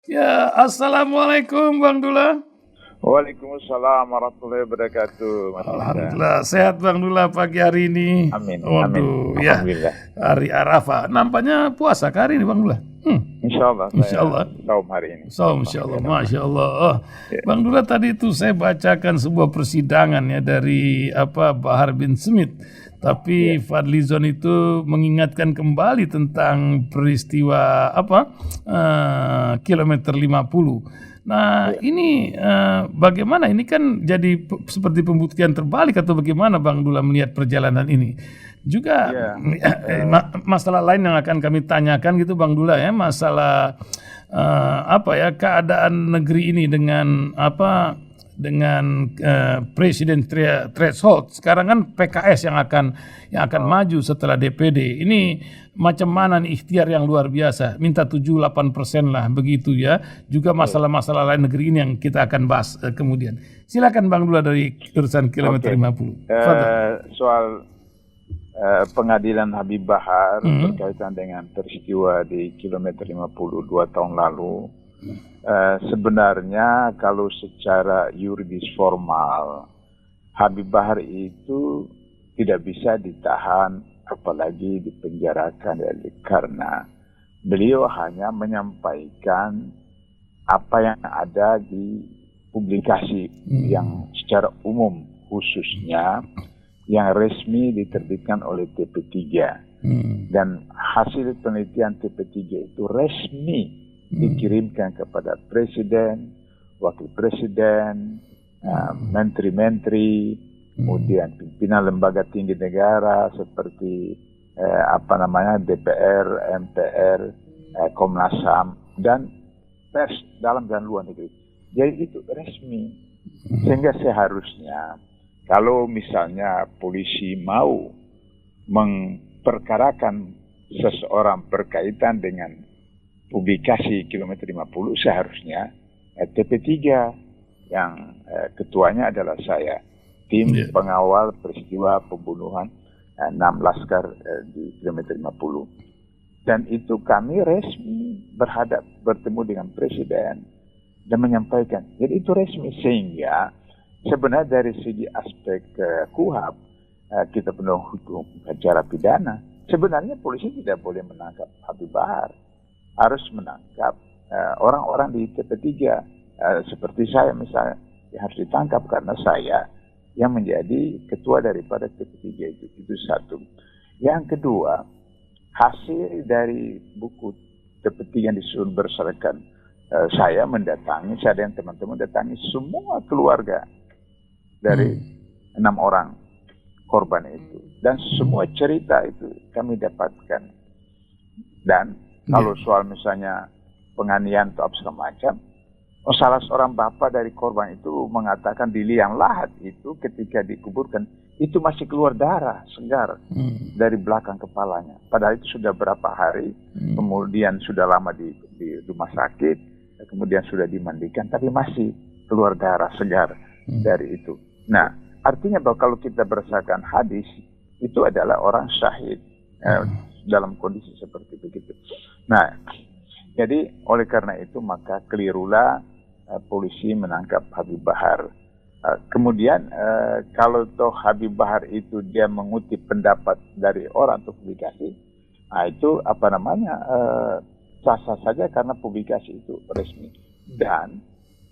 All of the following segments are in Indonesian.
Ya, Assalamualaikum Bang Dula. Waalaikumsalam warahmatullahi wabarakatuh, Mas Indra. Alhamdulillah, sehat Bang Dula pagi hari ini. Amin, Waduh, ya, alhamdulillah. hari Arafah. Nampaknya puasa ke hari ini Bang Dula. Insya Allah Insya saya Allah. saum hari ini. Insya Allah, Masya Allah. Oh, Ya. Bang Dula tadi itu saya bacakan sebuah persidangan ya dari Bahar bin Smith. Tapi Fadlizon itu mengingatkan kembali tentang peristiwa kilometer 50. Nah, ini bagaimana? Ini kan jadi seperti pembuktian terbalik atau bagaimana Bang Dula melihat perjalanan ini? Juga masalah lain yang akan kami tanyakan gitu Bang Dula ya, masalah keadaan negeri ini dengan presiden threshold. Sekarang kan PKS yang akan maju setelah DPD. Ini macam mana nih ikhtiar yang luar biasa, minta 7-8% lah begitu ya. Juga masalah-masalah lain negeri ini yang kita akan bahas kemudian. Silakan Bang Dula dari urusan kilometer 50. Soal pengadilan Habib Bahar berkaitan dengan peristiwa di kilometer 50 2 tahun lalu. Sebenarnya kalau secara yuridis formal Habib Bahar itu tidak bisa ditahan apalagi dipenjarakan karena beliau hanya menyampaikan apa yang ada di publikasi yang secara umum, khususnya yang resmi diterbitkan oleh TP3 dan hasil penelitian TP3 itu resmi dikirimkan kepada presiden, wakil presiden, menteri-menteri, kemudian pimpinan lembaga tinggi negara seperti DPR, MPR, Komnas HAM, dan pers dalam dan luar negeri. Jadi itu resmi, sehingga seharusnya kalau misalnya polisi mau memperkarakan seseorang berkaitan dengan publikasi kilometer 50, seharusnya TP3 yang ketuanya adalah saya, tim pengawal peristiwa pembunuhan 6 laskar di kilometer 50. Dan itu kami resmi bertemu dengan presiden dan menyampaikan. Jadi itu resmi, sehingga sebenarnya dari segi aspek KUHAP, kita penuh hukum acara pidana, sebenarnya polisi tidak boleh menangkap Habib Bahar, harus menangkap orang-orang di TP3 seperti saya misalnya, harus ditangkap karena saya yang menjadi ketua daripada TP3 itu satu. Yang kedua, hasil dari buku TP3 yang disusun berserakan, saya dan teman-teman datangi semua keluarga dari 6 orang korban itu, dan semua cerita itu kami dapatkan. Dan kalau soal misalnya penganiayaan atau apa segala macam, salah seorang bapak dari korban itu mengatakan di liang lahat itu ketika dikuburkan itu masih keluar darah segar dari belakang kepalanya. Padahal itu sudah berapa hari, kemudian sudah lama di rumah sakit, kemudian sudah dimandikan, tapi masih keluar darah segar dari itu. Nah, artinya bahwa kalau kita berdasarkan hadis, itu adalah orang syahid dalam kondisi seperti begitu. Nah, jadi oleh karena itu maka kelirulah polisi menangkap Habib Bahar. Kemudian kalau toh Habib Bahar itu dia mengutip pendapat dari orang untuk publikasi, itu sah-sah saja karena publikasi itu resmi. Dan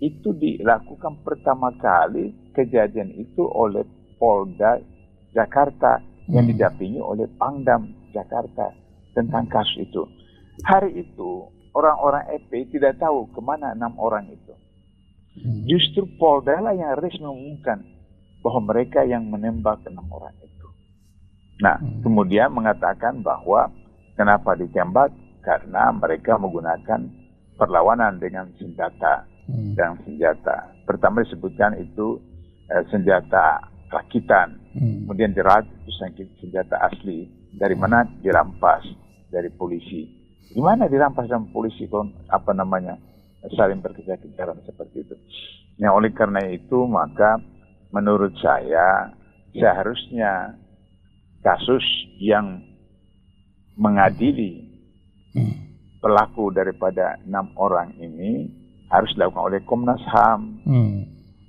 itu dilakukan pertama kali kejadian itu oleh Polda Jakarta yang didampingi oleh Pangdam Jakarta tentang kasus itu. Hari itu orang-orang FPI tidak tahu kemana 6 orang itu. Justru Polda lah yang resmi mengumumkan bahwa mereka yang menembak 6 orang itu. Nah, kemudian mengatakan bahwa kenapa ditembak? Karena mereka menggunakan perlawanan dengan senjata. Pertama disebutkan itu senjata rakitan, kemudian dirat itu senjata asli. Dari mana? Dirampas dari polisi. Gimana dirampas sama polisi saling berkejar-kejaran seperti itu. Nah, oleh karena itu maka menurut saya seharusnya kasus yang mengadili pelaku daripada 6 orang ini harus dilakukan oleh Komnas HAM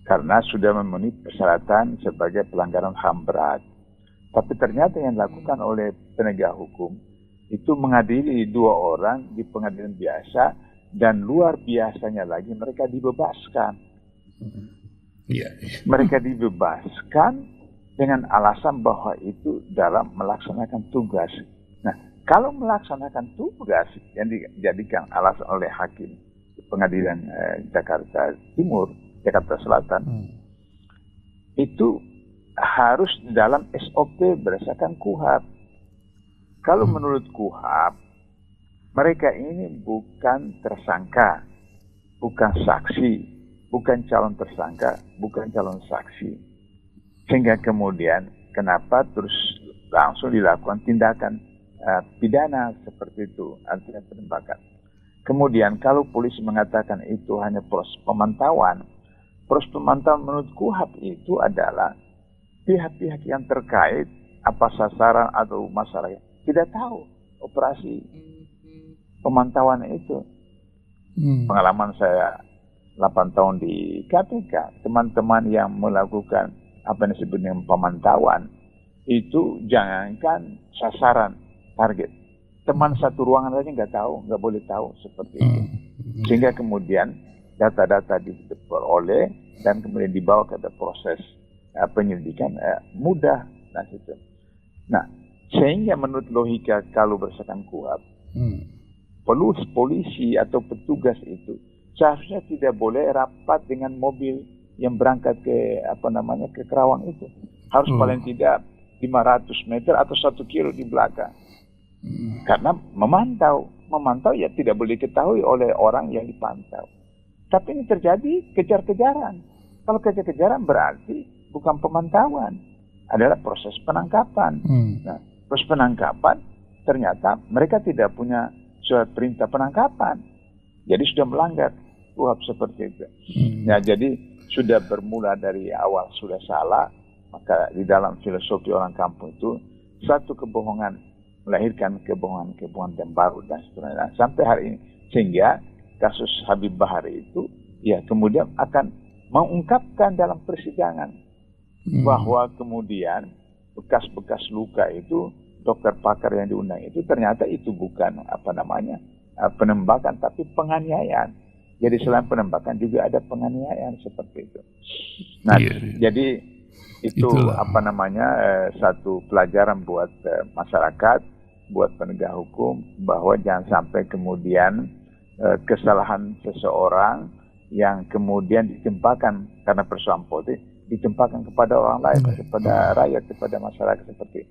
karena sudah memenuhi persyaratan sebagai pelanggaran HAM berat. Tapi ternyata yang dilakukan oleh penegak hukum itu mengadili 2 orang di pengadilan biasa, dan luar biasanya lagi mereka dibebaskan. Mereka dibebaskan dengan alasan bahwa itu dalam melaksanakan tugas. Nah, kalau melaksanakan tugas yang dijadikan alasan oleh hakim di pengadilan Jakarta Timur, Jakarta Selatan, itu harus dalam SOP berdasarkan KUHAP. Kalau menurut KUHAP, mereka ini bukan tersangka, bukan saksi, bukan calon tersangka, bukan calon saksi. Sehingga kemudian kenapa terus langsung dilakukan tindakan pidana seperti itu, artinya penembakan. Kemudian kalau polisi mengatakan itu hanya proses pemantauan menurut KUHAP itu adalah pihak-pihak yang terkait, apa sasaran atau masyarakat tidak tahu operasi pemantauan itu. Pengalaman saya 8 tahun di KPK, teman-teman yang melakukan apa yang disebut dengan pemantauan itu jangankan sasaran, target, teman satu ruangan saja nggak boleh tahu seperti itu. Sehingga kemudian data-data diperoleh dan kemudian dibawa ke proses penyelidikan mudah dan itu. Nah, sehingga menurut logika kalau berdasarkan KUHAP, polisi atau petugas itu seharusnya tidak boleh rapat dengan mobil yang berangkat ke ke Kerawang itu. Harus paling tidak 500 meter atau 1 kilo di belakang. Karena memantau ya tidak boleh diketahui oleh orang yang dipantau. Tapi ini terjadi kejar-kejaran. Kalau kejar-kejaran berarti bukan pemantauan, adalah proses penangkapan. Nah, proses penangkapan ternyata mereka tidak punya surat perintah penangkapan. Jadi sudah melanggar KUHAP seperti itu. Ya, jadi sudah bermula dari awal sudah salah, maka di dalam filosofi orang kampung itu satu kebohongan melahirkan kebohongan yang baru dan seterusnya sampai hari ini. Sehingga kasus Habib Bahari itu ya kemudian akan mengungkapkan dalam persidangan bahwa kemudian bekas-bekas luka itu dokter pakar yang diundang itu ternyata itu bukan penembakan tapi penganiayaan. Jadi selain penembakan juga ada penganiayaan seperti itu. Nah, jadi itu satu pelajaran buat masyarakat, buat penegak hukum bahwa jangan sampai kemudian kesalahan seseorang yang kemudian ditimpakan karena persoalan politik ditimpakan kepada orang lain, kepada rakyat, kepada masyarakat seperti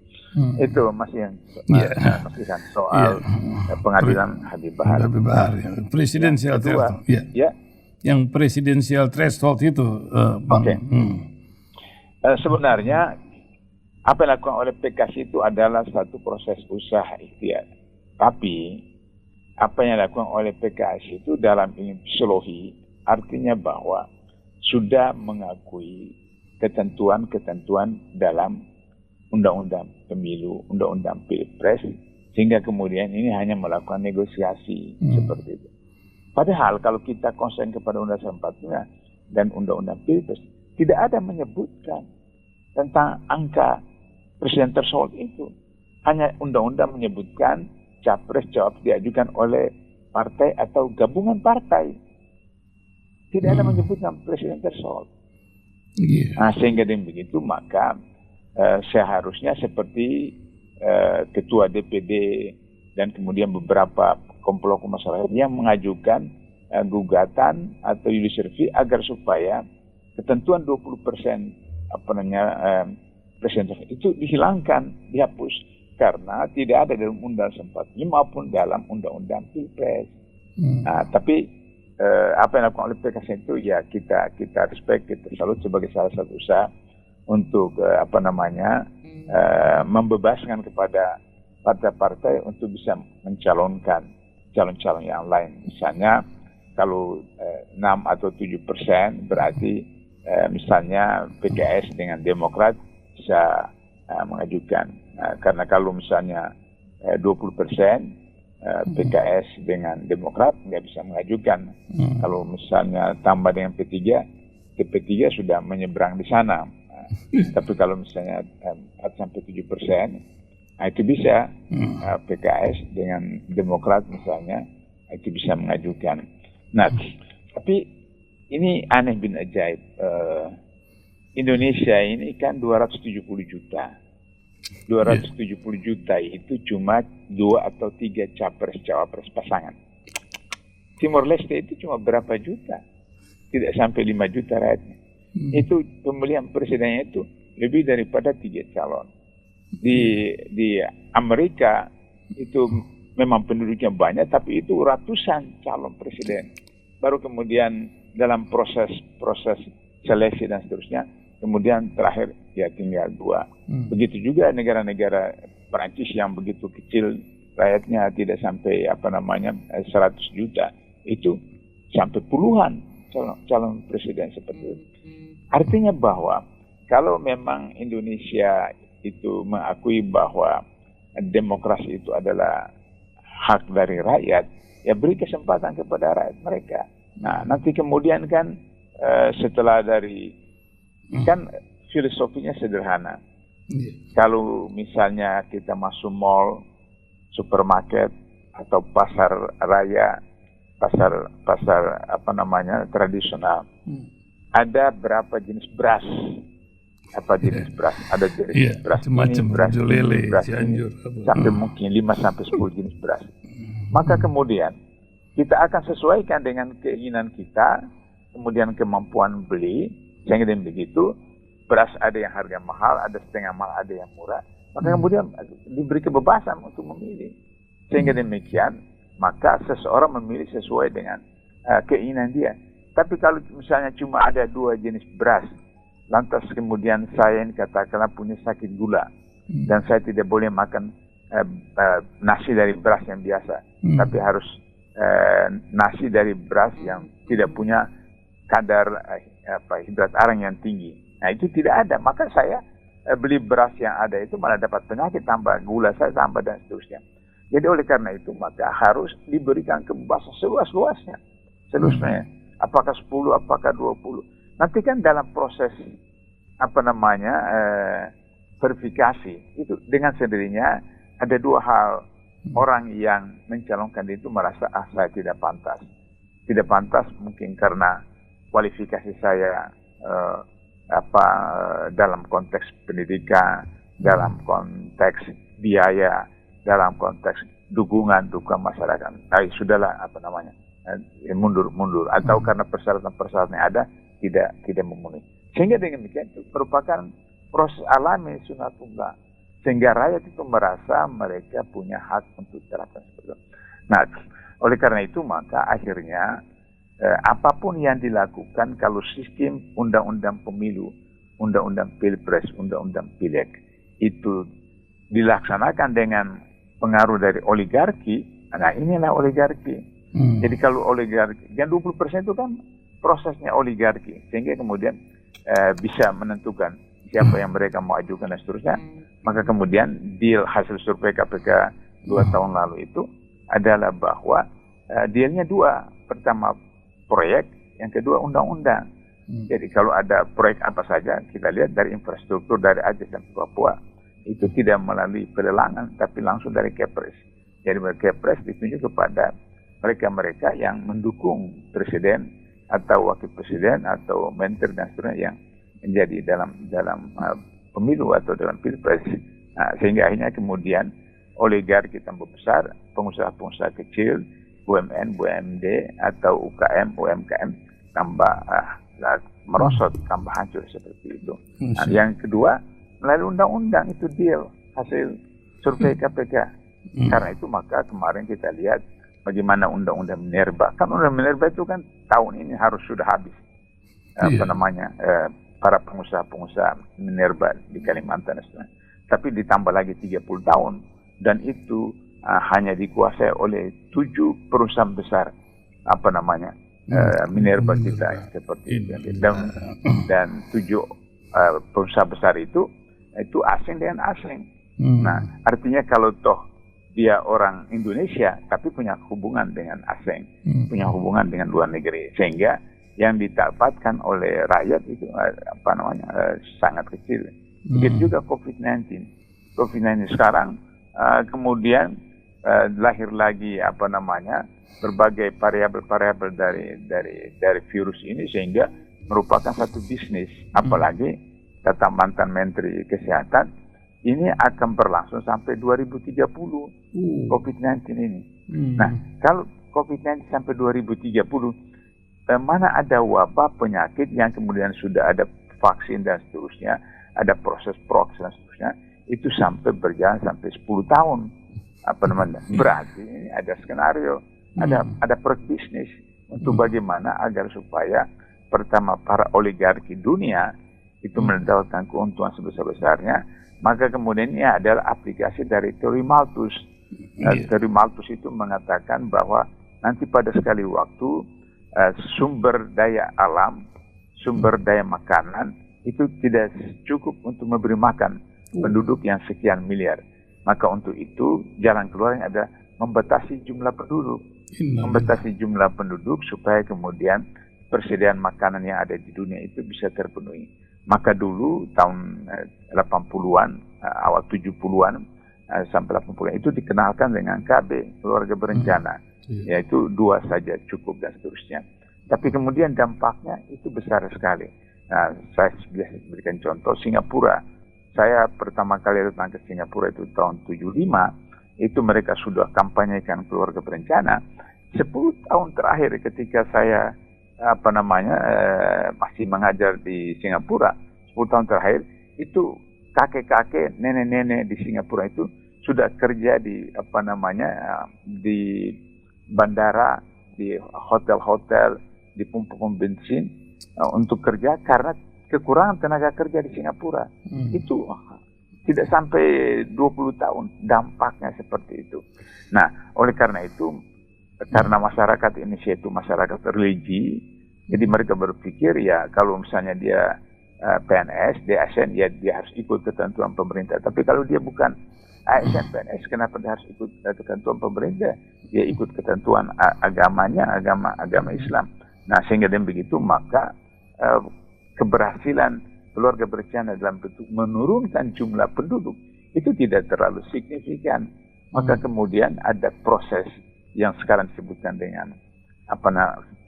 itu. Masih yang soal pengadilan Habib Bahari. Presidensial threshold. Yang presidensial threshold itu, Bang. Sebenarnya apa yang dilakukan oleh PKS itu adalah satu proses usaha ikhtiar. Tapi apa yang dilakukan oleh PKS itu dalam fisiologi artinya bahwa sudah mengakui ketentuan-ketentuan dalam undang-undang pemilu, undang-undang pilpres, sehingga kemudian ini hanya melakukan negosiasi seperti itu. Padahal kalau kita konsen kepada undang-undang 45 dan undang-undang pilpres, tidak ada menyebutkan tentang angka presiden threshold itu. Hanya undang-undang menyebutkan capres-cawapres diajukan oleh partai atau gabungan partai. Tidak ada menyebutkan presiden threshold. Nah, sehingga dengan begitu maka seharusnya seperti ketua DPD dan kemudian beberapa kelompok masyarakat yang mengajukan gugatan atau judicial review agar supaya ketentuan 20% presiden itu dihilangkan, dihapus karena tidak ada dalam undang-undang 45 maupun dalam undang-undang pilpres. Nah, tapi apa yang dilakukan oleh PKS itu ya kita respect, kita salut sebagai salah satu usaha untuk membebaskan kepada partai-partai untuk bisa mencalonkan calon-calon yang lain. Misalnya kalau 6 atau 7% berarti misalnya PKS dengan Demokrat bisa mengajukan. Karena kalau misalnya 20% PKS dengan Demokrat nggak bisa mengajukan. Kalau misalnya tambah dengan P3 sudah menyeberang di sana. Tapi kalau misalnya 4-7%, itu bisa PKS dengan Demokrat misalnya itu bisa mengajukan. Nah, tapi ini aneh bin ajaib. Indonesia ini kan 270 juta. 270 juta itu cuma 2 atau 3 capres-cawapres pasangan. Timor Leste itu cuma berapa juta? Tidak sampai 5 juta rakyatnya. Itu pemilihan presidennya itu lebih daripada 3 calon. Di Amerika itu memang penduduknya banyak, tapi itu ratusan calon presiden. Baru kemudian dalam proses seleksi dan seterusnya, kemudian terakhir ya tinggal 2. Begitu juga negara-negara Perancis yang begitu kecil rakyatnya tidak sampai 100 juta, itu sampai puluhan calon presiden seperti itu. Artinya bahwa kalau memang Indonesia itu mengakui bahwa demokrasi itu adalah hak dari rakyat, ya beri kesempatan kepada rakyat mereka. Nah, nanti kemudian kan setelah dari kan filosofinya sederhana. Kalau misalnya kita masuk mall, supermarket atau pasar raya, pasar tradisional, ada berapa jenis beras? Apa jenis beras? Ada jenis beras ini, beras ini, beras ini, sampai mungkin 5-10 jenis beras. Maka kemudian kita akan sesuaikan dengan keinginan kita, kemudian kemampuan beli, sehingga dengan begitu beras ada yang harga mahal, ada setengah mahal, ada yang murah. Maka kemudian diberi kebebasan untuk memilih. Sehingga demikian, maka seseorang memilih sesuai dengan keinginan dia. Tapi kalau misalnya cuma ada 2 jenis beras, lantas kemudian saya ini katakanlah punya sakit gula, dan saya tidak boleh makan nasi dari beras yang biasa, tapi harus nasi dari beras yang tidak punya kadar hidrat arang yang tinggi. Nah, itu tidak ada. Maka saya beli beras yang ada itu malah dapat penyakit, tambah gula saya tambah dan seterusnya. Jadi oleh karena itu maka harus diberikan kebebasan seluas-luasnya. Apakah 10, apakah 20. Nanti kan dalam proses verifikasi itu dengan sendirinya ada 2 hal. Orang yang mencalonkan itu merasa saya tidak pantas. Tidak pantas mungkin karena kualifikasi saya dalam konteks pendidikan, dalam konteks biaya, dalam konteks dukungan masyarakat. Sudahlah mundur atau karena persyaratan yang ada tidak memenuhi. Sehingga dengan demikian itu merupakan proses alami sunatullah, sehingga rakyat itu merasa mereka punya hak untuk terapkan seperti itu. Nah, oleh karena itu maka akhirnya apapun yang dilakukan kalau sistem undang-undang pemilu, undang-undang pilpres, undang-undang pileg itu dilaksanakan dengan pengaruh dari oligarki, nah inilah oligarki. Jadi kalau oligarki, yang 20% itu kan prosesnya oligarki, sehingga kemudian bisa menentukan siapa yang mereka mau ajukan dan seterusnya. Maka kemudian deal hasil survei KPK 2 tahun lalu itu adalah bahwa dealnya 2. Pertama proyek, yang kedua undang-undang. Jadi kalau ada proyek apa saja, kita lihat dari infrastruktur dari Aceh dan Papua, itu tidak melalui pelelangan, tapi langsung dari Kepres. Jadi Kepres ditunjuk kepada mereka-mereka yang mendukung presiden atau wakil presiden atau menteri dan seterusnya yang menjadi dalam pemilu atau dalam pilpres. Nah, sehingga akhirnya kemudian oligarki tambah besar, pengusaha-pengusaha kecil, BUMN, BUMD atau UKM, UMKM tambah merosot, tambah hancur seperti itu. Nah, yang kedua, melalui undang-undang itu deal hasil survei KPK. Karena itu maka kemarin kita lihat bagaimana undang-undang Minerba. Kan undang Minerba itu kan tahun ini harus sudah habis. Para pengusaha-pengusaha Minerba di Kalimantan. Tapi ditambah lagi 30 tahun. Dan itu hanya dikuasai oleh 7 perusahaan besar. Minerba kita seperti itu. Dan 7 perusahaan besar itu asing dengan asing. Nah, artinya kalau toh dia orang Indonesia tapi punya hubungan dengan asing, punya hubungan dengan luar negeri, sehingga yang didapatkan oleh rakyat itu sangat kecil. Begitu juga COVID-19. COVID-19 sekarang kemudian lahir lagi berbagai variabel-variabel dari virus ini, sehingga merupakan satu bisnis. Apalagi kata mantan Menteri Kesehatan, ini akan berlangsung sampai 2030 COVID-19 ini. Nah, kalau COVID-19 sampai 2030, mana ada wabah penyakit yang kemudian sudah ada vaksin dan seterusnya, ada proses dan seterusnya, itu sampai berjalan sampai 10 tahun. Berarti ini ada skenario, ada bisnis untuk bagaimana agar supaya pertama para oligarki dunia itu mendapatkan keuntungan sebesar-besarnya. Maka kemudian ini adalah aplikasi dari teori Malthus. Teori Malthus itu mengatakan bahwa nanti pada sekali waktu sumber daya alam, sumber daya makanan itu tidak cukup untuk memberi makan penduduk yang sekian miliar. Maka untuk itu jalan keluarnya ada membatasi jumlah penduduk. Membatasi jumlah penduduk supaya kemudian persediaan makanan yang ada di dunia itu bisa terpenuhi. Maka dulu tahun 80-an, awal 70-an sampai 80-an itu dikenalkan dengan KB, keluarga berencana. Yaitu 2 saja cukup dan seterusnya. Tapi kemudian dampaknya itu besar sekali. Nah, saya biasa berikan contoh Singapura. Saya pertama kali datang ke Singapura itu tahun 75, itu mereka sudah kampanyekan keluarga berencana. 10 tahun terakhir ketika saya masih mengajar di Singapura, 10 tahun terakhir itu kakek-kakek, nenek-nenek di Singapura itu sudah kerja di di bandara, di hotel-hotel, di pom-pom bensin untuk kerja karena kekurangan tenaga kerja di Singapura. Itu tidak sampai 20 tahun dampaknya seperti itu. Nah, oleh karena itu, karena masyarakat Indonesia itu masyarakat religi, jadi mereka berpikir ya kalau misalnya dia PNS, dia ASN, ya dia harus ikut ketentuan pemerintah. Tapi kalau dia bukan ASN, PNS, kenapa dia harus ikut ketentuan pemerintah? Dia ikut ketentuan agamanya, agama Islam. Nah, sehingga dengan begitu maka keberhasilan keluarga berencana dalam bentuk menurunkan jumlah penduduk itu tidak terlalu signifikan. Maka kemudian ada proses yang sekarang disebutkan dengan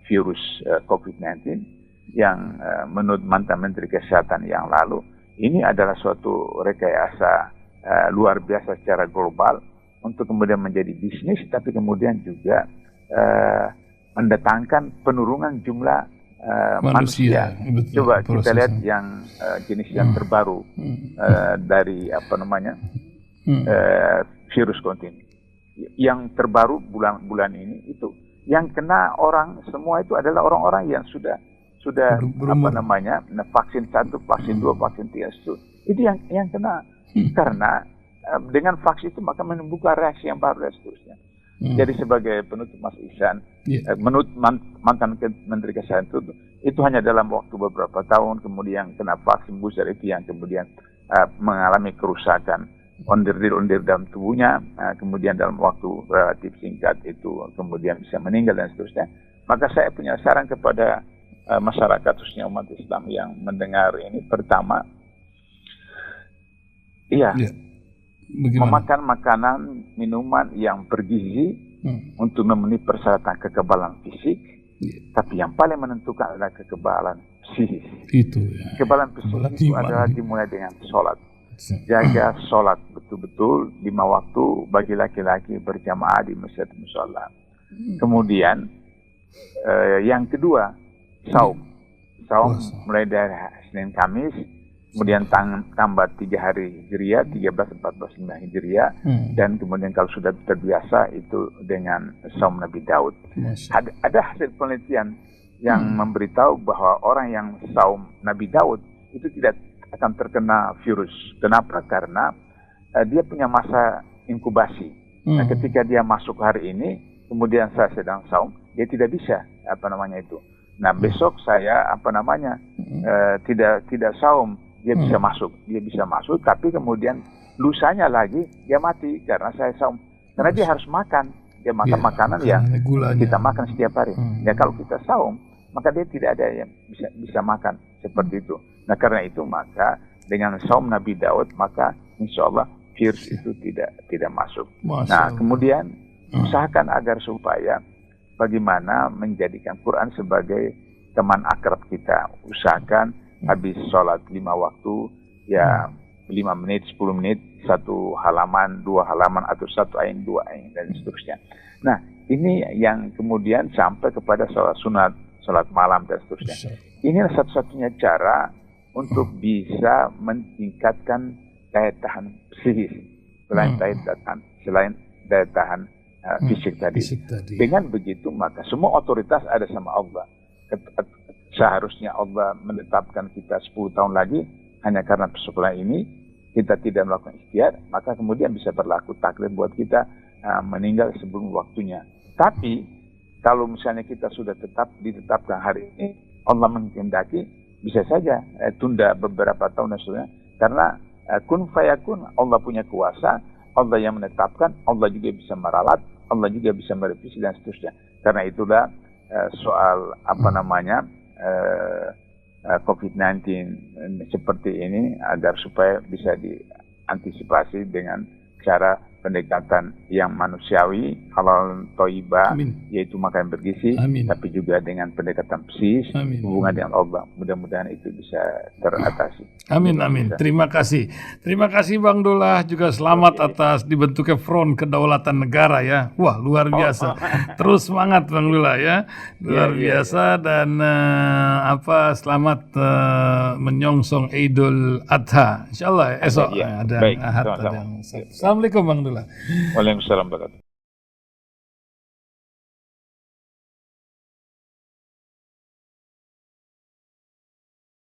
virus COVID-19 yang menurut mantan Menteri Kesehatan yang lalu ini adalah suatu rekayasa luar biasa secara global untuk kemudian menjadi bisnis, tapi kemudian juga mendatangkan penurunan jumlah manusia. Coba kita lihat yang jenis yang terbaru dari virus COVID. Yang terbaru bulan ini itu yang kena orang semua itu adalah orang-orang yang sudah vaksin 1, vaksin 2, vaksin 3 itu yang kena karena dengan vaksin itu maka menimbulkan reaksi yang baru dan seterusnya. Jadi sebagai penutup Mas Ihsan, menurut mantan Menteri Kesehatan itu hanya dalam waktu beberapa tahun kemudian kena vaksin booster itu yang kemudian mengalami kerusakan ondir-ondir dalam tubuhnya, kemudian dalam waktu relatif singkat itu kemudian bisa meninggal dan seterusnya. Maka saya punya saran kepada masyarakat khususnya umat Islam yang mendengar ini, pertama, memakan makanan, minuman yang bergizi untuk memenuhi persyaratan kekebalan fisik, tapi yang paling menentukan adalah kekebalan psikis. Kekebalan psikis itu adalah dimulai dengan sholat. Jaga sholat betul-betul 5 waktu bagi laki-laki berjamaah di masjid mushola. Kemudian yang kedua, saum mulai dari Senin Kamis, kemudian tambah 3 hari Hijriah, 13, 14, 5 Hijriah, dan kemudian kalau sudah terbiasa itu dengan saum Nabi Daud. Ada hasil penelitian yang memberitahu bahwa orang yang saum Nabi Daud itu tidak akan terkena virus. Kenapa? Karena dia punya masa inkubasi. Nah, ketika dia masuk hari ini, kemudian saya sedang saum, dia tidak bisa itu. Nah, besok saya tidak saum, dia bisa masuk, tapi kemudian lusanya lagi dia mati karena saya saum. Karena dia harus makan. Dia makan makanan yang gulanya. kita makan setiap hari. Ya kalau kita saum, maka dia tidak ada yang bisa makan seperti itu. Nah karena itu maka dengan saum Nabi Daud, maka insya Allah virus itu tidak masuk. Nah kemudian usahakan agar supaya bagaimana menjadikan Quran sebagai teman akrab kita. Usahakan habis sholat 5 waktu, ya 5 menit, 10 menit, 1 halaman, 2 halaman, atau 1 ayat, 2 ayat, dan seterusnya. Nah, ini yang kemudian sampai kepada sholat sunat, sholat malam, dan seterusnya. Inilah satu-satunya cara untuk bisa meningkatkan daya tahan psikis, selain daya tahan fisik tadi. Dengan begitu, maka semua otoritas ada sama Allah. Seharusnya Allah menetapkan kita 10 tahun lagi, hanya karena persoalan ini kita tidak melakukan ikhtiar, maka kemudian bisa berlaku takdir buat kita meninggal sebelum waktunya. Tapi kalau misalnya kita sudah ditetapkan hari ini, Allah menghendaki, bisa saja tunda beberapa tahun dan seterusnya. Karena kun fayakun, Allah punya kuasa, Allah yang menetapkan, Allah juga bisa meralat, Allah juga bisa merevisi dan seterusnya. Karena itulah soal COVID-19 seperti ini agar supaya bisa diantisipasi dengan cara pendekatan yang manusiawi, halal thayyibah, yaitu makan bergizi, tapi juga dengan pendekatan psikis, hubungan dengan Allah. Mudah-mudahan itu bisa teratasi. Amin. Terima kasih Bang Dullah, juga selamat atas dibentuknya Front Kedaulatan Negara ya. Wah, luar biasa. Terus semangat Bang Dullah ya. Luar biasa. Dan selamat menyongsong Idul Adha. Insyaallah esok ada Ahad. Assalamualaikum Bang Dullah. Waalaikumsalam warahmatullahi wabarakatuh.